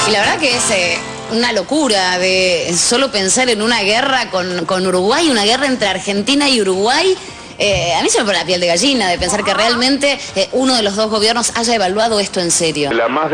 Y la verdad que es una locura de solo pensar en una guerra con Uruguay, una guerra entre Argentina y Uruguay. A mí se me pone la piel de gallina de pensar que realmente uno de los dos gobiernos haya evaluado esto en serio. La más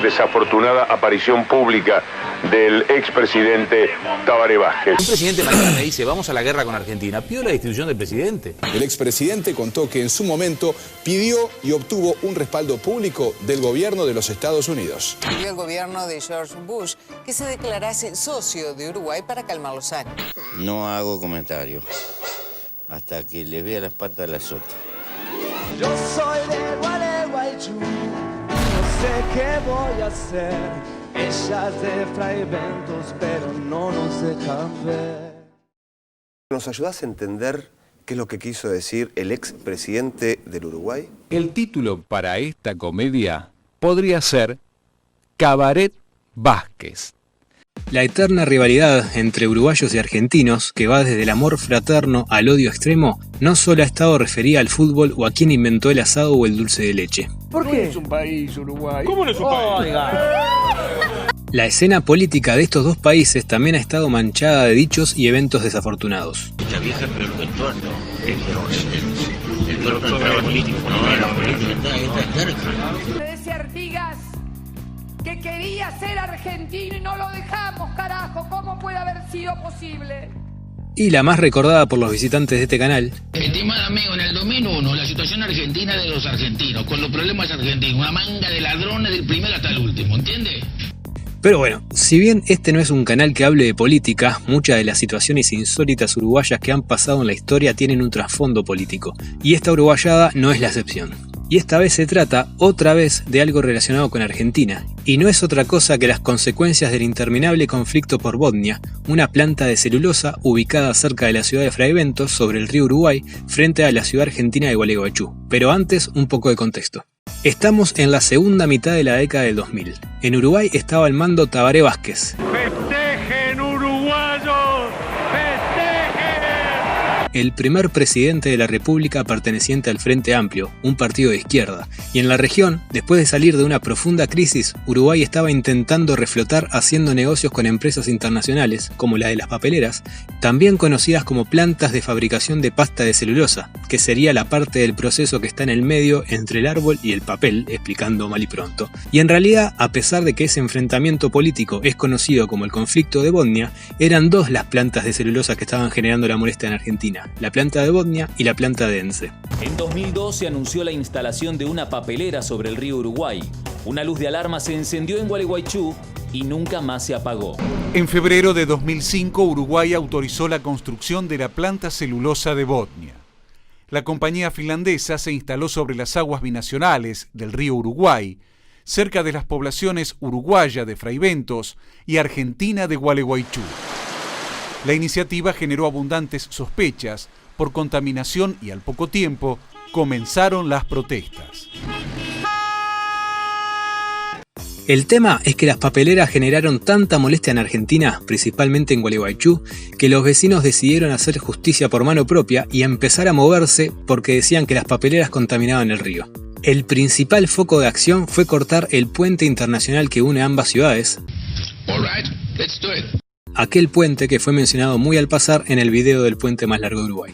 desafortunada aparición pública del expresidente Tabaré Vázquez. Un presidente mañana me dice, vamos a la guerra con Argentina. Pido la destitución del presidente. El expresidente contó que en su momento pidió y obtuvo un respaldo público del gobierno de los Estados Unidos. Pidió el gobierno de George Bush que se declarase socio de Uruguay para calmar los ánimos. No hago comentarios hasta que les vea las patas a la sota. Yo soy de Gualeguaychú, no sé qué voy a hacer. Ella es de Fraiventos, pero no nos dejan ver. ¿Nos ayudás a entender qué es lo que quiso decir el expresidente del Uruguay? El título para esta comedia podría ser Cabaret Vázquez. La eterna rivalidad entre uruguayos y argentinos, que va desde el amor fraterno al odio extremo, no solo ha estado referida al fútbol o a quién inventó el asado o el dulce de leche. ¿Por qué? No es un país, Uruguay. ¿Cómo no es un país? Oiga. La escena política de estos dos países también ha estado manchada de dichos y eventos desafortunados. La vieja pero el entorno, el entorno entraba político, no era político, está cerca. Ese Artigas que quería ser argentino y no lo dejamos, carajo, ¿cómo puede haber sido posible? Y la más recordada por los visitantes de este canal. Estimado amigo, en el 2001, la situación argentina de los argentinos, con los problemas argentinos, una manga de ladrones del primero hasta el último, ¿entiende? Pero bueno, si bien este no es un canal que hable de política, muchas de las situaciones insólitas uruguayas que han pasado en la historia tienen un trasfondo político, y esta uruguayada no es la excepción. Y esta vez se trata, otra vez, de algo relacionado con Argentina, y no es otra cosa que las consecuencias del interminable conflicto por Botnia, una planta de celulosa ubicada cerca de la ciudad de Fraiventos, sobre el río Uruguay, frente a la ciudad argentina de Gualeguaychú. Pero antes, un poco de contexto. Estamos en la segunda mitad de la década del 2000. En Uruguay estaba al mando Tabaré Vázquez. ¡Festejen, uruguayos! El primer presidente de la República perteneciente al Frente Amplio, un partido de izquierda, y en la región, después de salir de una profunda crisis, Uruguay estaba intentando reflotar haciendo negocios con empresas internacionales, como la de las papeleras, también conocidas como plantas de fabricación de pasta de celulosa, que sería la parte del proceso que está en el medio entre el árbol y el papel, explicando mal y pronto. Y en realidad, a pesar de que ese enfrentamiento político es conocido como el conflicto de Botnia, eran dos las plantas de celulosa que estaban generando la molestia en Argentina. La planta de Botnia y la planta de Ence. En 2002 se anunció la instalación de una papelera sobre el río Uruguay. Una luz de alarma se encendió en Gualeguaychú y nunca más se apagó. En febrero de 2005, Uruguay autorizó la construcción de la planta celulosa de Botnia. La compañía finlandesa se instaló sobre las aguas binacionales del río Uruguay, cerca de las poblaciones uruguaya de Fraiventos y argentina de Gualeguaychú. La iniciativa generó abundantes sospechas por contaminación y al poco tiempo comenzaron las protestas. El tema es que las papeleras generaron tanta molestia en Argentina, principalmente en Gualeguaychú, que los vecinos decidieron hacer justicia por mano propia y empezar a moverse porque decían que las papeleras contaminaban el río. El principal foco de acción fue cortar el puente internacional que une ambas ciudades. All right, let's do it. Aquel puente que fue mencionado muy al pasar en el video del puente más largo de Uruguay.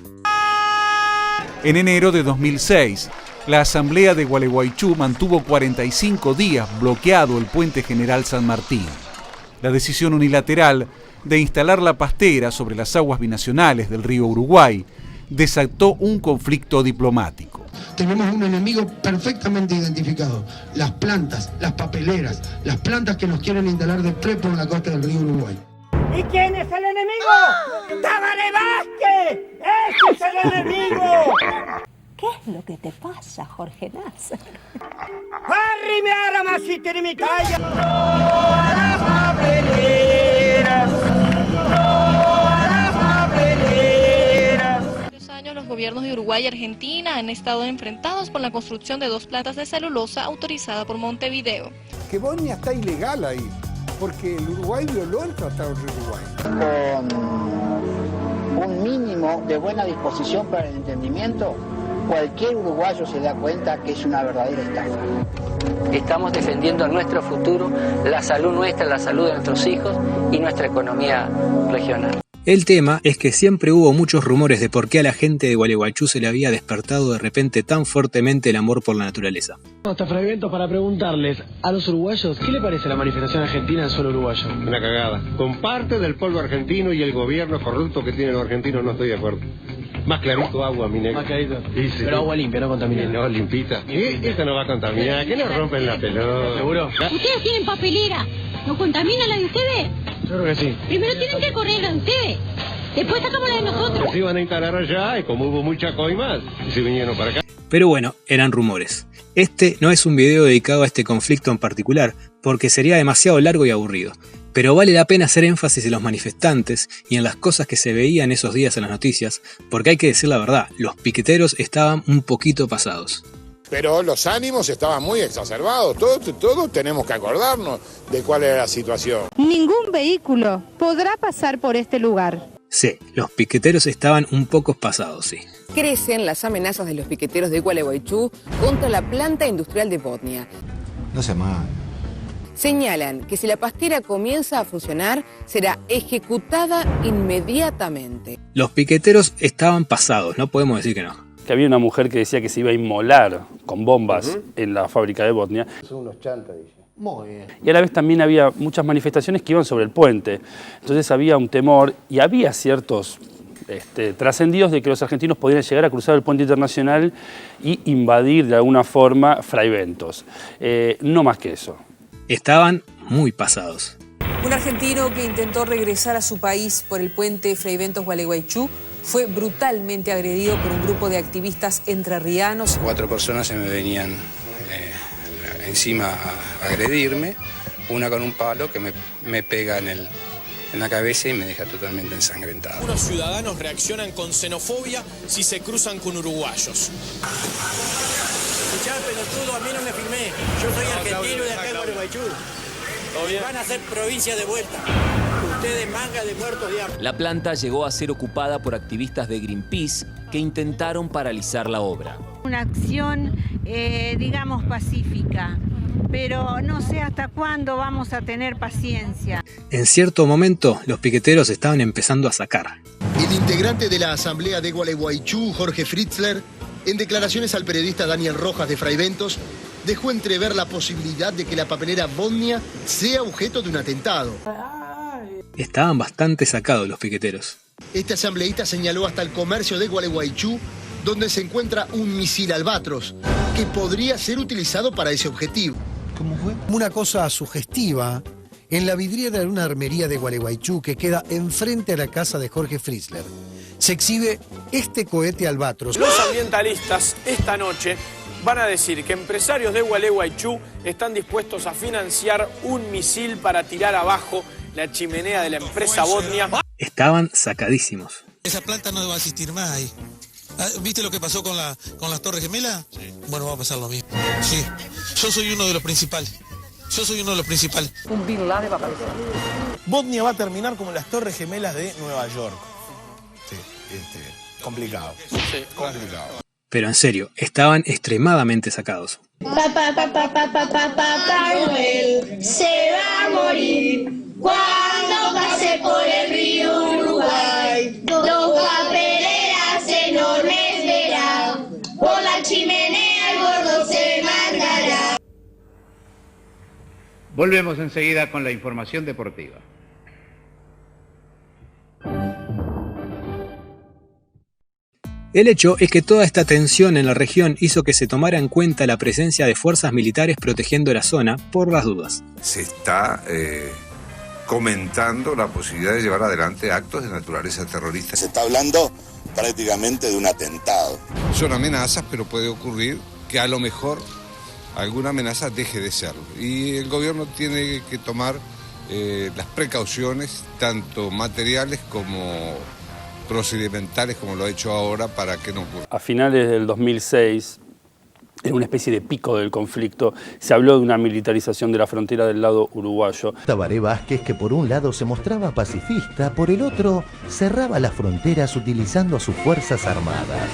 En enero de 2006, la Asamblea de Gualeguaychú mantuvo 45 días bloqueado el puente General San Martín. La decisión unilateral de instalar la pastera sobre las aguas binacionales del río Uruguay desató un conflicto diplomático. Tenemos un enemigo perfectamente identificado, las plantas, las papeleras, las plantas que nos quieren instalar de prepo en la costa del río Uruguay. ¿Y quién es el enemigo? ¡Tabaré Vázquez! ¡Ese es el enemigo! ¿Qué es lo que te pasa, Jorge Nasser? ¡Arrime armas y mi calle! ¡No a las papeleras! ¡No a las papeleras! Varios años los gobiernos de Uruguay y Argentina han estado enfrentados por la construcción de dos plantas de celulosa autorizadas por Montevideo. Que Botnia está ilegal ahí, porque el Uruguay violó el Tratado de Uruguay. Con un mínimo de buena disposición para el entendimiento, cualquier uruguayo se da cuenta que es una verdadera estafa. Estamos defendiendo nuestro futuro, la salud nuestra, la salud de nuestros hijos y nuestra economía regional. El tema es que siempre hubo muchos rumores de por qué a la gente de Gualeguaychú se le había despertado de repente tan fuertemente el amor por la naturaleza. Hasta fragmentos para preguntarles a los uruguayos, ¿qué le parece la manifestación argentina del suelo uruguayo? Una cagada. Con parte del pueblo argentino y el gobierno corrupto que tienen los argentinos no estoy de acuerdo. Más clarito agua, mi negro. Más clarito. Sí. Pero agua limpia, no contaminada. No, limpita. Esta no va a contaminar. ¿Qué nos rompen la pelota? ¿Seguro? Ustedes tienen papelera. ¿No contamina la de ustedes? Yo creo que sí. Primero tienen que correr la de ustedes. Después sacamos la de nosotros. Se iban a instalar allá y como hubo mucha coimas, se vinieron para acá. Pero bueno, eran rumores. Este no es un video dedicado a este conflicto en particular, porque sería demasiado largo y aburrido. Pero vale la pena hacer énfasis en los manifestantes y en las cosas que se veían esos días en las noticias, porque hay que decir la verdad, los piqueteros estaban un poquito pasados. Pero los ánimos estaban muy exacerbados, todos tenemos que acordarnos de cuál era la situación. Ningún vehículo podrá pasar por este lugar. Sí, los piqueteros estaban un poco pasados, sí. Crecen las amenazas de los piqueteros de Gualeguaychú contra la planta industrial de Botnia. No se mal. Señalan que si la pastera comienza a funcionar, será ejecutada inmediatamente. Los piqueteros estaban pasados, no podemos decir que no. Que había una mujer que decía que se iba a inmolar con bombas en la fábrica de Botnia. Son unos chantas, dice. Muy bien. Y a la vez también había muchas manifestaciones que iban sobre el puente. Entonces había un temor y había ciertos trascendidos de que los argentinos podrían llegar a cruzar el puente internacional y invadir de alguna forma Fraiventos. No más que eso. Estaban muy pasados. Un argentino que intentó regresar a su país por el puente Fraiventos Gualeguaychú fue brutalmente agredido por un grupo de activistas entrerrianos. 4 personas se me venían encima a agredirme, una con un palo que me pega en la cabeza y me deja totalmente ensangrentado. Unos ciudadanos reaccionan con xenofobia si se cruzan con uruguayos. Escuchá, pelotudo, a mí no me filmé. Yo soy argentino de acá de Gualeguaychú. Van a hacer provincia de vuelta. Ustedes manga de muertos de hambre. La planta llegó a ser ocupada por activistas de Greenpeace que intentaron paralizar la obra. Una acción, digamos, pacífica, pero no sé hasta cuándo vamos a tener paciencia. En cierto momento, los piqueteros estaban empezando a sacar. El integrante de la Asamblea de Gualeguaychú, Jorge Fritzler, en declaraciones al periodista Daniel Rojas de Fraiventos, dejó entrever la posibilidad de que la papelera Botnia sea objeto de un atentado. Estaban bastante sacados los piqueteros. Este asambleísta señaló hasta el comercio de Gualeguaychú, donde se encuentra un misil Albatros, que podría ser utilizado para ese objetivo. ¿Cómo fue? Una cosa sugestiva, en la vidriera de una armería de Gualeguaychú que queda enfrente a la casa de Jorge Fritzler, se exhibe este cohete Albatros. Los ambientalistas esta noche van a decir que empresarios de Gualeguaychú están dispuestos a financiar un misil para tirar abajo la chimenea de la empresa Botnia. Estaban sacadísimos. Esa planta no va a existir más ahí. ¿Viste lo que pasó con las Torres Gemelas? Sí. Bueno, va a pasar lo mismo. Sí, yo soy uno de los principales. Un Bin Laden va a aparecer. Botnia va a terminar como las Torres Gemelas de Nueva York. Sí, complicado. Sí, complicado. Pero en serio, estaban extremadamente sacados. Papá Noel se va a morir cuando pase por el río Uruguay. Dos papeleras enormes verá, por la chimenea el gordo se mandará. Volvemos enseguida con la información deportiva. El hecho es que toda esta tensión en la región hizo que se tomara en cuenta la presencia de fuerzas militares protegiendo la zona por las dudas. Se está comentando la posibilidad de llevar adelante actos de naturaleza terrorista. Se está hablando prácticamente de un atentado. Son amenazas, pero puede ocurrir que a lo mejor alguna amenaza deje de serlo. Y el gobierno tiene que tomar las precauciones, tanto materiales como procedimentales, como lo ha hecho ahora, para que no ocurra. A finales del 2006, en una especie de pico del conflicto, se habló de una militarización de la frontera del lado uruguayo. Tabaré Vázquez, que por un lado se mostraba pacifista, por el otro cerraba las fronteras utilizando a sus fuerzas armadas.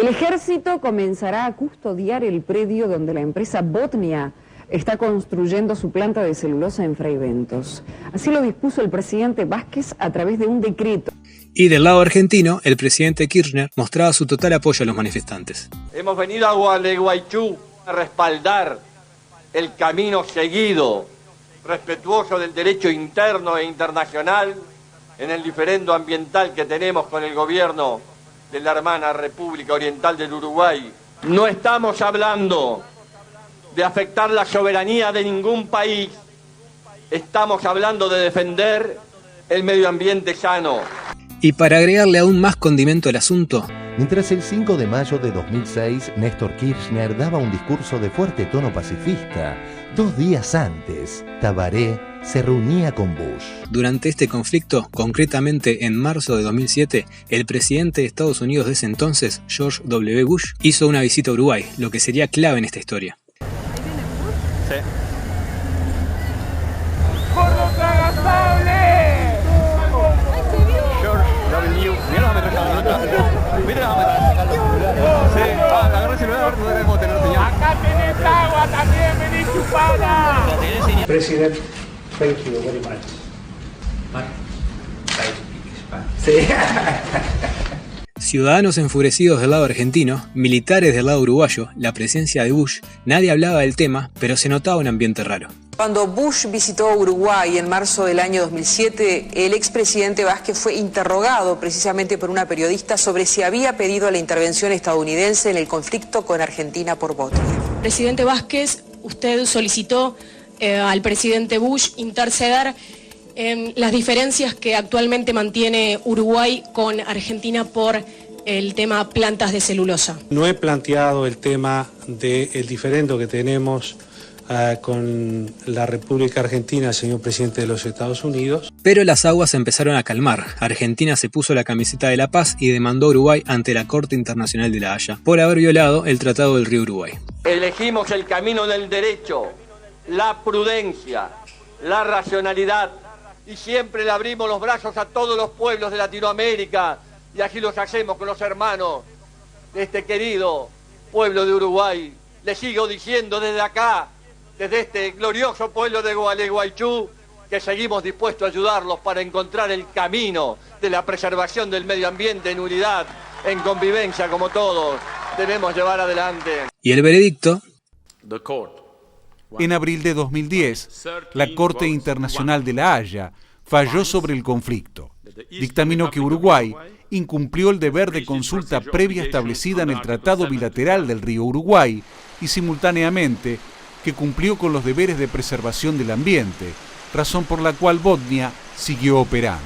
El ejército comenzará a custodiar el predio donde la empresa Botnia está construyendo su planta de celulosa en Fraiventos. Así lo dispuso el presidente Vázquez a través de un decreto. Y del lado argentino, el presidente Kirchner mostraba su total apoyo a los manifestantes. Hemos venido a Gualeguaychú a respaldar el camino seguido, respetuoso del derecho interno e internacional, en el diferendo ambiental que tenemos con el gobierno de la hermana República Oriental del Uruguay. No estamos hablando de afectar la soberanía de ningún país, estamos hablando de defender el medio ambiente sano. Y para agregarle aún más condimento al asunto, mientras el 5 de mayo de 2006 Néstor Kirchner daba un discurso de fuerte tono pacifista, 2 días antes, Tabaré se reunía con Bush. Durante este conflicto, concretamente en marzo de 2007, el presidente de Estados Unidos de ese entonces, George W. Bush, hizo una visita a Uruguay, lo que sería clave en esta historia. Sí. Acá tenés agua también, vení chupada. President, thank you very much. Ciudadanos enfurecidos del lado argentino, militares del lado uruguayo, la presencia de Bush, nadie hablaba del tema, pero se notaba un ambiente raro. Cuando Bush visitó Uruguay en marzo del año 2007, el expresidente Vázquez fue interrogado precisamente por una periodista sobre si había pedido la intervención estadounidense en el conflicto con Argentina por Botnia. Presidente Vázquez, usted solicitó al presidente Bush interceder en las diferencias que actualmente mantiene Uruguay con Argentina por el tema plantas de celulosa. No he planteado el tema del diferendo que tenemos con la República Argentina, señor presidente de los Estados Unidos. Pero las aguas se empezaron a calmar. Argentina se puso la camiseta de la paz y demandó a Uruguay ante la Corte Internacional de La Haya por haber violado el Tratado del Río Uruguay. Elegimos el camino del derecho, la prudencia, la racionalidad, y siempre le abrimos los brazos a todos los pueblos de Latinoamérica, y así los hacemos con los hermanos de este querido pueblo de Uruguay. Les sigo diciendo desde acá, desde este glorioso pueblo de Gualeguaychú, que seguimos dispuestos a ayudarlos para encontrar el camino de la preservación del medio ambiente en unidad, en convivencia como todos debemos llevar adelante. ¿Y el veredicto? En abril de 2010, la Corte Internacional de La Haya falló sobre el conflicto. Dictaminó que Uruguay incumplió el deber de consulta previa establecida en el Tratado Bilateral del Río Uruguay y simultáneamente que cumplió con los deberes de preservación del ambiente, razón por la cual Botnia siguió operando.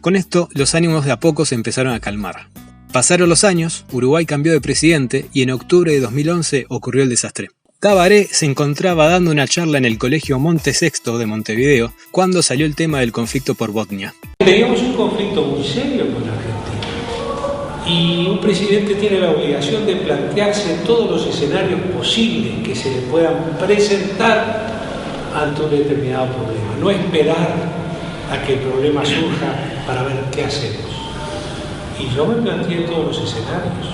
Con esto, los ánimos de a poco se empezaron a calmar. Pasaron los años, Uruguay cambió de presidente y en octubre de 2011 ocurrió el desastre. Tabaré se encontraba dando una charla en el Colegio Monte Sexto de Montevideo cuando salió el tema del conflicto por Botnia. Teníamos un conflicto muy serio con Argentina y un presidente tiene la obligación de plantearse todos los escenarios posibles que se le puedan presentar ante un determinado problema, no esperar a que el problema surja para ver qué hacemos. Y yo me planteé todos los escenarios,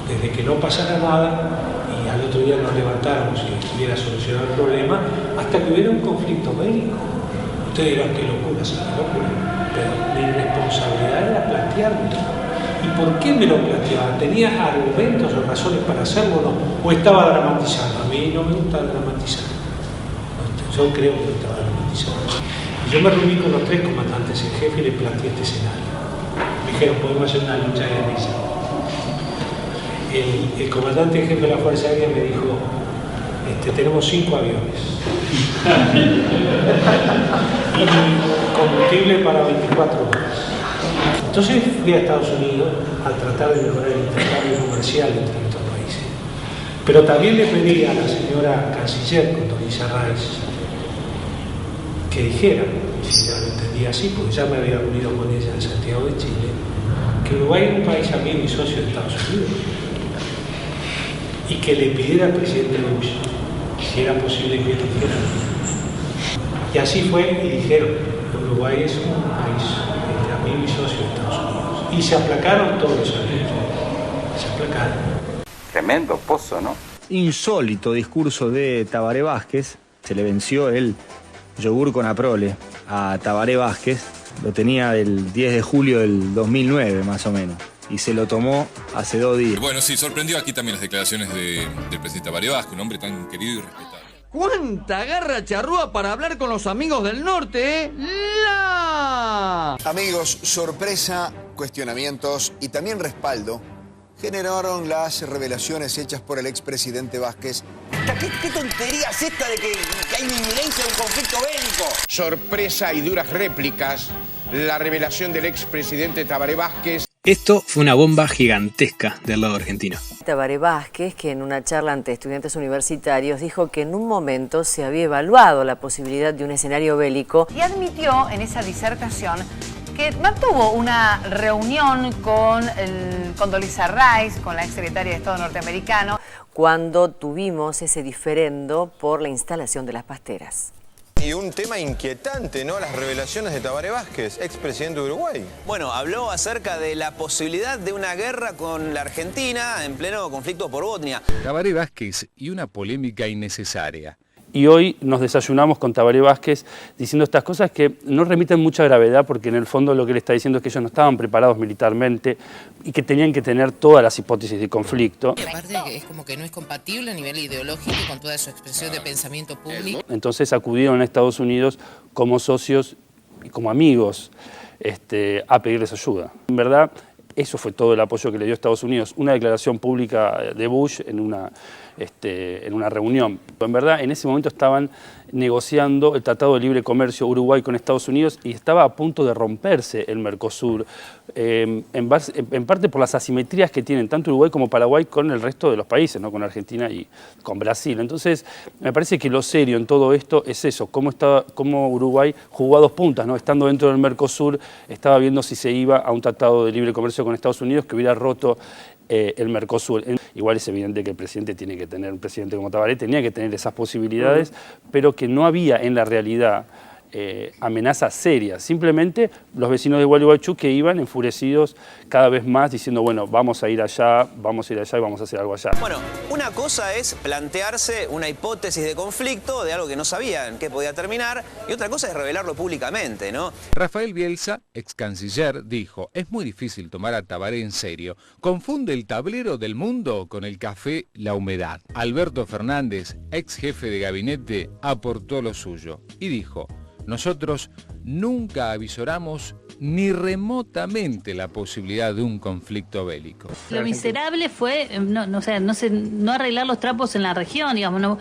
desde que no pasara nada y al otro día nos levantáramos y estuviera solucionado el problema, hasta que hubiera un conflicto bélico. Ustedes dirán, qué locura, qué locura, pero mi responsabilidad era plantearme. ¿Y por qué me lo planteaba? ¿Tenía argumentos o razones para hacerlo o no? ¿O estaba dramatizando? A mí no me gusta dramatizar. Yo creo que estaba dramatizando. Y yo me reuní con los 3 comandantes en jefe y les planteé este escenario. Me dijeron, podemos hacer una lucha de risa. El comandante en jefe de la Fuerza Aérea me dijo, tenemos 5 aviones y combustible para 24 horas. Entonces fui a Estados Unidos a tratar de mejorar el intercambio comercial entre estos países. Pero también le pedí a la señora canciller, Condoleezza Rice, que dijera, si ya lo entendía así, porque ya me había reunido con ella en Santiago de Chile, que Uruguay era un país amigo y socio de Estados Unidos, y que le pidiera al presidente Bush si era posible que lo hiciera. Y así fue, y dijeron, Uruguay es un país amigo y socio de Estados Unidos. Y se aplacaron todos los aviones. aplacar. Tremendo pozo, ¿no? Insólito discurso de Tabaré Vázquez. Se le venció el yogur con Aprole a Tabaré Vázquez. Lo tenía el 10 de julio del 2009, más o menos. Y se lo tomó hace 2 días. Bueno, sí, sorprendió aquí también las declaraciones del presidente Tabaré Vázquez, un hombre tan querido y respetado. ¡Cuánta garra charrúa para hablar con los amigos del norte, eh! Amigos, sorpresa, cuestionamientos y también respaldo generaron las revelaciones hechas por el expresidente Vázquez. ¿Qué tontería es esta de que hay inminencia de un conflicto bélico? Sorpresa y duras réplicas, la revelación del expresidente Tabaré Vázquez. Esto fue una bomba gigantesca del lado argentino. Tabaré Vázquez, que en una charla ante estudiantes universitarios dijo que en un momento se había evaluado la posibilidad de un escenario bélico. Y admitió en esa disertación que mantuvo una reunión con Condoleezza Rice, con la exsecretaria de Estado norteamericano, cuando tuvimos ese diferendo por la instalación de las pasteras. Y un tema inquietante, ¿no? Las revelaciones de Tabaré Vázquez, expresidente de Uruguay. Bueno, habló acerca de la posibilidad de una guerra con la Argentina en pleno conflicto por Botnia. Tabaré Vázquez y una polémica innecesaria. Y hoy nos desayunamos con Tabaré Vázquez diciendo estas cosas que no remiten mucha gravedad, porque en el fondo lo que él está diciendo es que ellos no estaban preparados militarmente y que tenían que tener todas las hipótesis de conflicto. Y aparte es como que no es compatible a nivel ideológico con toda su expresión de pensamiento público. Entonces acudieron a Estados Unidos como socios y como amigos a pedirles ayuda. En verdad, eso fue todo el apoyo que le dio Estados Unidos. Una declaración pública de Bush en una reunión. En verdad, en ese momento estaban negociando el Tratado de Libre Comercio Uruguay con Estados Unidos y estaba a punto de romperse el Mercosur, en parte por las asimetrías que tienen tanto Uruguay como Paraguay con el resto de los países, ¿no? Con Argentina y con Brasil. Entonces, me parece que lo serio en todo esto es eso, cómo Uruguay jugó a 2 puntas, ¿no? Estando dentro del Mercosur, estaba viendo si se iba a un Tratado de Libre Comercio con Estados Unidos que hubiera roto el Mercosur. Igual es evidente que el presidente tiene que tener, un presidente como Tabaré tenía que tener esas posibilidades, pero que no había en la realidad amenazas serias. Simplemente los vecinos de Gualeguaychú que iban enfurecidos cada vez más diciendo, bueno, vamos a ir allá y vamos a hacer algo allá. Bueno, una cosa es plantearse una hipótesis de conflicto de algo que no sabían qué podía terminar, y otra cosa es revelarlo públicamente, ¿no? Rafael Bielsa, ex canciller, dijo, es muy difícil tomar a Tabaré en serio. Confunde el tablero del mundo con el café La Humedad. Alberto Fernández, ex jefe de gabinete, aportó lo suyo y dijo, nosotros nunca avisoramos ni remotamente la posibilidad de un conflicto bélico. Lo miserable fue no arreglar los trapos en la región, digamos. No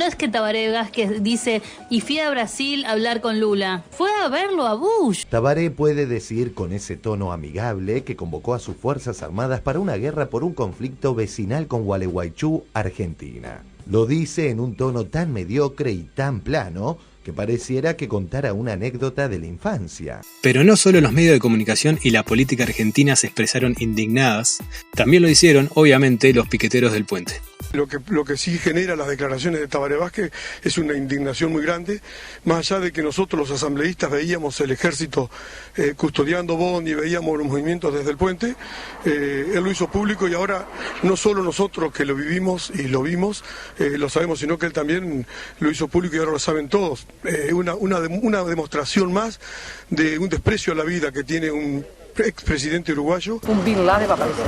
es que Tabaré Vázquez dice, y fui a Brasil a hablar con Lula. Fue a verlo a Bush. Tabaré puede decir con ese tono amigable que convocó a sus Fuerzas Armadas para una guerra por un conflicto vecinal con Gualeguaychú, Argentina. Lo dice en un tono tan mediocre y tan plano que pareciera que contara una anécdota de la infancia. Pero no solo los medios de comunicación y la política argentina se expresaron indignadas, también lo hicieron, obviamente, los piqueteros del puente. Lo que sí genera las declaraciones de Tabaré Vázquez es una indignación muy grande, más allá de que nosotros los asambleístas veíamos el ejército custodiando Bond y veíamos los movimientos desde el puente, él lo hizo público y ahora no solo nosotros que lo vivimos y lo vimos, lo sabemos, sino que él también lo hizo público y ahora lo saben todos. Una demostración más de un desprecio a la vida que tiene un expresidente uruguayo. Un Bin Laden va a aparecer.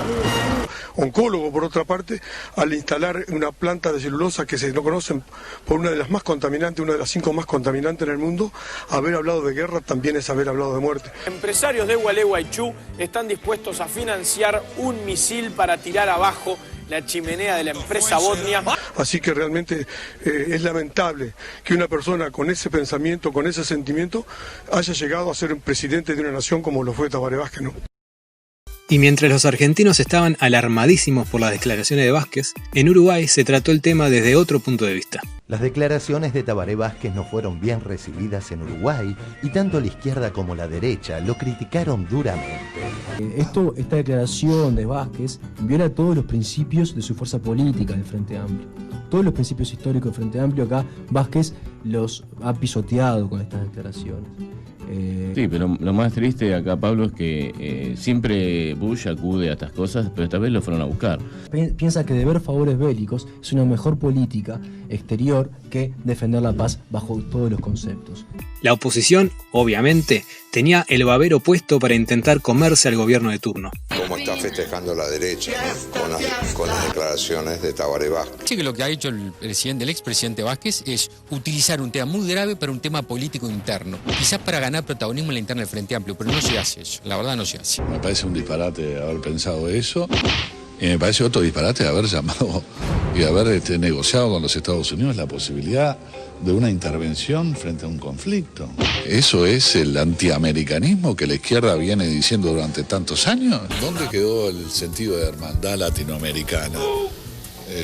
Oncólogo, por otra parte, al instalar una planta de celulosa que se no conocen por una de las más contaminantes, una de las 5 más contaminantes en el mundo, haber hablado de guerra también es haber hablado de muerte. Empresarios de Gualeguaychú están dispuestos a financiar un misil para tirar abajo la chimenea de la empresa Botnia. Así que realmente es lamentable que una persona con ese pensamiento, con ese sentimiento, haya llegado a ser un presidente de una nación como lo fue Tabaré Vázquez, ¿no? Y mientras los argentinos estaban alarmadísimos por las declaraciones de Vázquez, en Uruguay se trató el tema desde otro punto de vista. Las declaraciones de Tabaré Vázquez no fueron bien recibidas en Uruguay y tanto la izquierda como la derecha lo criticaron duramente. Esta declaración de Vázquez viola todos los principios de su fuerza política del Frente Amplio. Todos los principios históricos del Frente Amplio, acá Vázquez los ha pisoteado con estas declaraciones. Sí, pero lo más triste acá, Pablo, es que siempre Bush acude a estas cosas, pero esta vez lo fueron a buscar. Piensa que deber favores bélicos es una mejor política exterior que defender la paz bajo todos los conceptos. La oposición, obviamente, tenía el babero puesto para intentar comerse al gobierno de turno. Cómo está festejando la derecha, ¿no? con las declaraciones de Tabaré Vázquez. Sí, que lo que ha hecho el expresidente Vázquez es utilizar un tema muy grave para un tema político interno. Quizás para ganar protagonismo en la interna del Frente Amplio, pero no se hace eso. La verdad no se hace. Me parece un disparate haber pensado eso. Y me parece otro disparate haber llamado y haber negociado con los Estados Unidos la posibilidad de una intervención frente a un conflicto. ¿Eso es el antiamericanismo que la izquierda viene diciendo durante tantos años? ¿Dónde quedó el sentido de hermandad latinoamericana?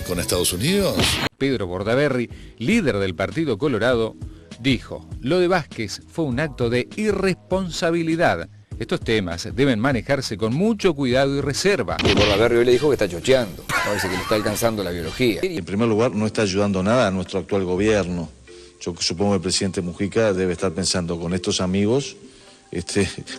¿Con Estados Unidos? Pedro Bordaberry, líder del Partido Colorado, dijo: lo de Vázquez fue un acto de irresponsabilidad. Estos temas deben manejarse con mucho cuidado y reserva. Y Bordaberry hoy le dijo que está chocheando, parece que le está alcanzando la biología. En primer lugar, no está ayudando nada a nuestro actual gobierno. Yo supongo que el presidente Mujica debe estar pensando, con estos amigos,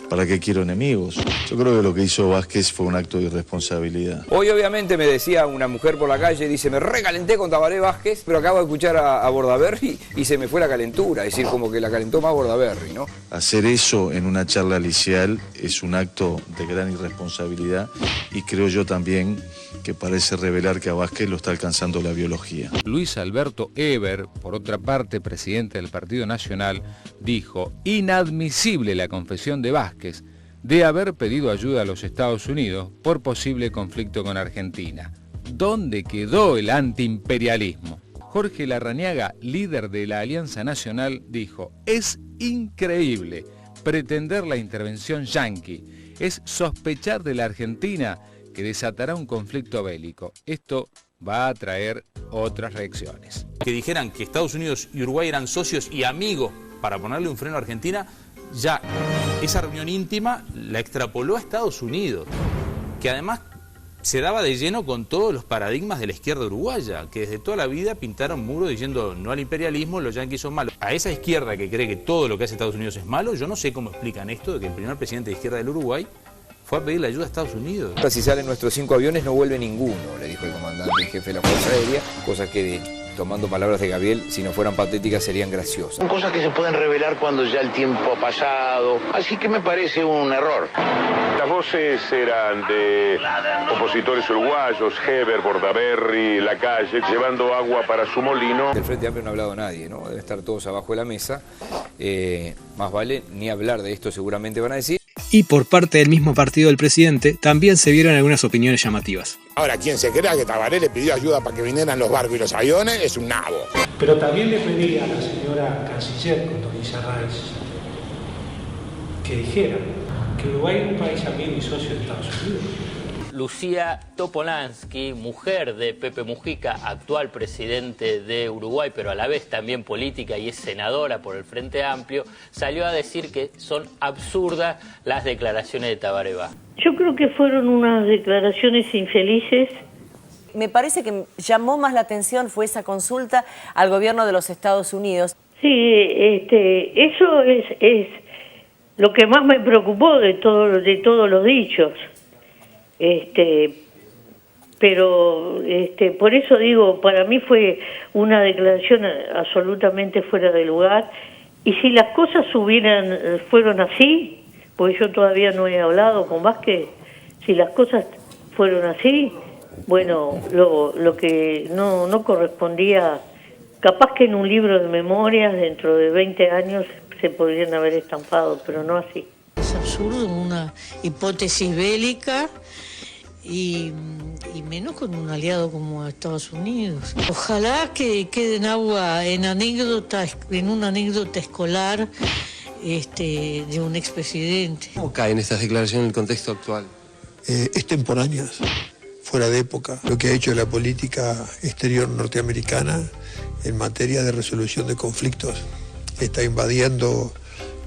¿para qué quiero enemigos? Yo creo que lo que hizo Vázquez fue un acto de irresponsabilidad. Hoy obviamente me decía una mujer por la calle, dice, me recalenté con Tabaré Vázquez, pero acabo de escuchar a Bordaberry y se me fue la calentura, es decir, como que la calentó más Bordaberry, ¿no? Hacer eso en una charla liceal es un acto de gran irresponsabilidad y creo yo también que parece revelar que a Vázquez lo está alcanzando la biología. Luis Alberto Eber, por otra parte presidente del Partido Nacional, dijo: inadmisible la confesión de Vázquez de haber pedido ayuda a los Estados Unidos por posible conflicto con Argentina. ¿Dónde quedó el antiimperialismo? Jorge Larrañaga, líder de la Alianza Nacional, dijo: es increíble pretender la intervención yanqui, es sospechar de la Argentina que desatará un conflicto bélico. Esto va a traer otras reacciones. Que dijeran que Estados Unidos y Uruguay eran socios y amigos para ponerle un freno a Argentina, ya esa reunión íntima la extrapoló a Estados Unidos, que además se daba de lleno con todos los paradigmas de la izquierda uruguaya, que desde toda la vida pintaron muros diciendo no al imperialismo, los yanquis son malos. A esa izquierda que cree que todo lo que hace Estados Unidos es malo, yo no sé cómo explican esto de que el primer presidente de izquierda del Uruguay fue a pedirle ayuda a Estados Unidos. Si salen nuestros 5 aviones no vuelve ninguno, le dijo el comandante en jefe de la Fuerza Aérea, cosas que, tomando palabras de Gabriel, si no fueran patéticas serían graciosas. Son cosas que se pueden revelar cuando ya el tiempo ha pasado, así que me parece un error. Las voces eran de opositores uruguayos, Heber, Bordaberry, Lacalle, llevando agua para su molino. Del Frente Amplio no ha hablado nadie, ¿no? Deben estar todos abajo de la mesa. Más vale ni hablar de esto, seguramente van a decir. Y por parte del mismo partido del presidente también se vieron algunas opiniones llamativas. Ahora, quien se crea que Tabaré le pidió ayuda para que vinieran los barcos y los aviones es un nabo. Pero también le pedí a la señora canciller Condoleezza Rice que dijera que Uruguay es un país amigo y socio de Estados Unidos. Lucía Topolansky, mujer de Pepe Mujica, actual presidente de Uruguay, pero a la vez también política y es senadora por el Frente Amplio, salió a decir que son absurdas las declaraciones de Tabaré Vázquez. Yo creo que fueron unas declaraciones infelices. Me parece que llamó más la atención fue esa consulta al gobierno de los Estados Unidos. Sí, eso es lo que más me preocupó de todos los dichos. Pero por eso digo, para mí fue una declaración absolutamente fuera de lugar, y si las cosas fueron así, porque yo todavía no he hablado con Vázquez, si las cosas fueron así, bueno, lo que no correspondía, capaz que en un libro de memorias dentro de 20 años se podrían haber estampado, pero no así. Es absurdo una hipótesis bélica y menos con un aliado como Estados Unidos. Ojalá que quede en agua en una anécdota escolar de un expresidente. ¿Cómo caen estas declaraciones en el contexto actual? Extemporáneas, fuera de época. Lo que ha hecho la política exterior norteamericana en materia de resolución de conflictos está invadiendo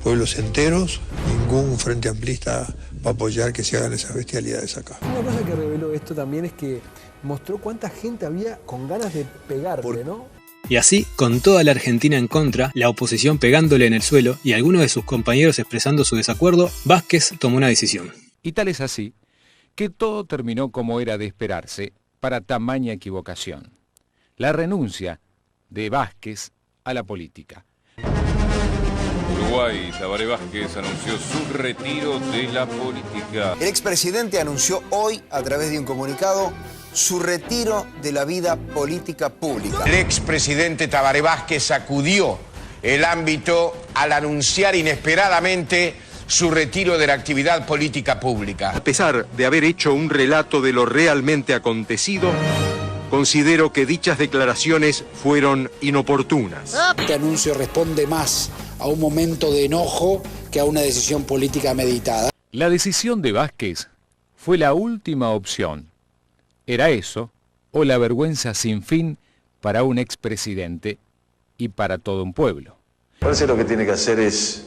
pueblos enteros. Ningún frente amplista va a apoyar que se hagan esas bestialidades acá. Una cosa que reveló esto también es que mostró cuánta gente había con ganas de pegarle, ¿no? Y así, con toda la Argentina en contra, la oposición pegándole en el suelo y algunos de sus compañeros expresando su desacuerdo, Vázquez tomó una decisión. Y tal es así, que todo terminó como era de esperarse para tamaña equivocación. La renuncia de Vázquez a la política. Uruguay, Tabaré Vázquez anunció su retiro de la política. El expresidente anunció hoy, a través de un comunicado, su retiro de la vida política pública. El expresidente Tabaré Vázquez sacudió el ámbito al anunciar inesperadamente su retiro de la actividad política pública. A pesar de haber hecho un relato de lo realmente acontecido, considero que dichas declaraciones fueron inoportunas. Este anuncio responde más a un momento de enojo que a una decisión política meditada. La decisión de Vázquez fue la última opción. Era eso o la vergüenza sin fin para un expresidente y para todo un pueblo. Parece que lo que tiene que hacer es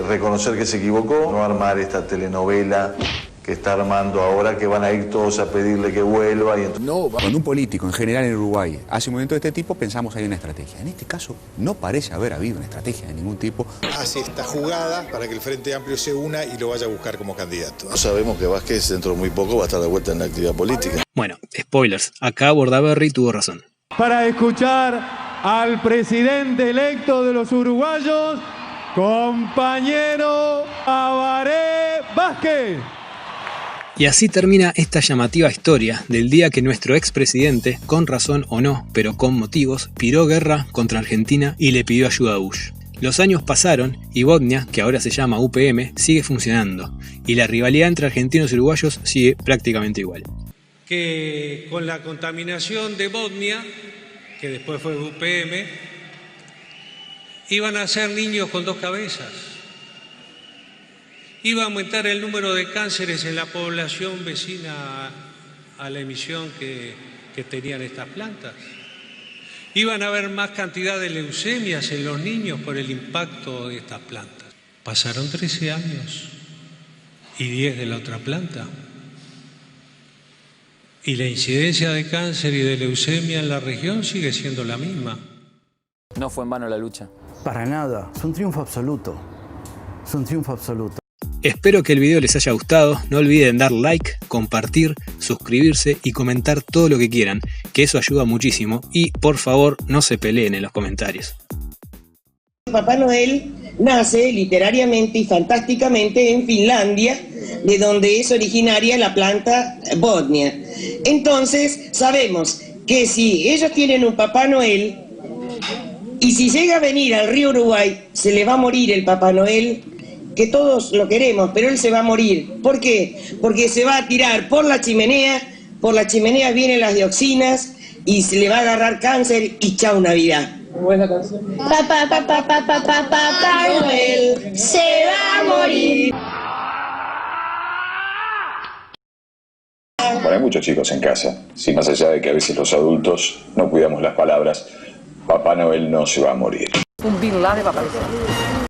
reconocer que se equivocó, no armar esta telenovela que está armando ahora, que van a ir todos a pedirle que vuelva. Cuando un político, en general en Uruguay, hace un movimiento de este tipo, pensamos hay una estrategia. En este caso, no parece haber habido una estrategia de ningún tipo. Hace esta jugada para que el Frente Amplio se una y lo vaya a buscar como candidato. Sabemos que Vázquez dentro de muy poco va a estar de vuelta en la actividad política. Bueno, spoilers, acá Bordaberry tuvo razón. Para escuchar al presidente electo de los uruguayos, compañero Tabaré Vázquez. Y así termina esta llamativa historia del día que nuestro expresidente, con razón o no, pero con motivos, piró guerra contra Argentina y le pidió ayuda a Bush. Los años pasaron y Botnia, que ahora se llama UPM, sigue funcionando, y la rivalidad entre argentinos y uruguayos sigue prácticamente igual. Que con la contaminación de Botnia, que después fue UPM, iban a ser niños con dos cabezas. Iba a aumentar el número de cánceres en la población vecina a la emisión que tenían estas plantas. Iban a haber más cantidad de leucemias en los niños por el impacto de estas plantas. Pasaron 13 años y 10 de la otra planta. Y la incidencia de cáncer y de leucemia en la región sigue siendo la misma. No fue en vano la lucha. Para nada, es un triunfo absoluto. Es un triunfo absoluto. Espero que el video les haya gustado, no olviden dar like, compartir, suscribirse y comentar todo lo que quieran, que eso ayuda muchísimo y por favor no se peleen en los comentarios. Papá Noel nace literariamente y fantásticamente en Finlandia, de donde es originaria la planta Botnia. Entonces sabemos que si ellos tienen un Papá Noel y si llega a venir al río Uruguay, se le va a morir el Papá Noel, que todos lo queremos, pero él se va a morir. ¿Por qué? Porque se va a tirar por la chimenea vienen las dioxinas y se le va a agarrar cáncer y chau Navidad. Buena canción. Papá Noel se va a morir. Bueno, hay muchos chicos en casa, si más allá de que a veces los adultos no cuidamos las palabras, Papá Noel no se va a morir. Un Bin Laden va a aparecer.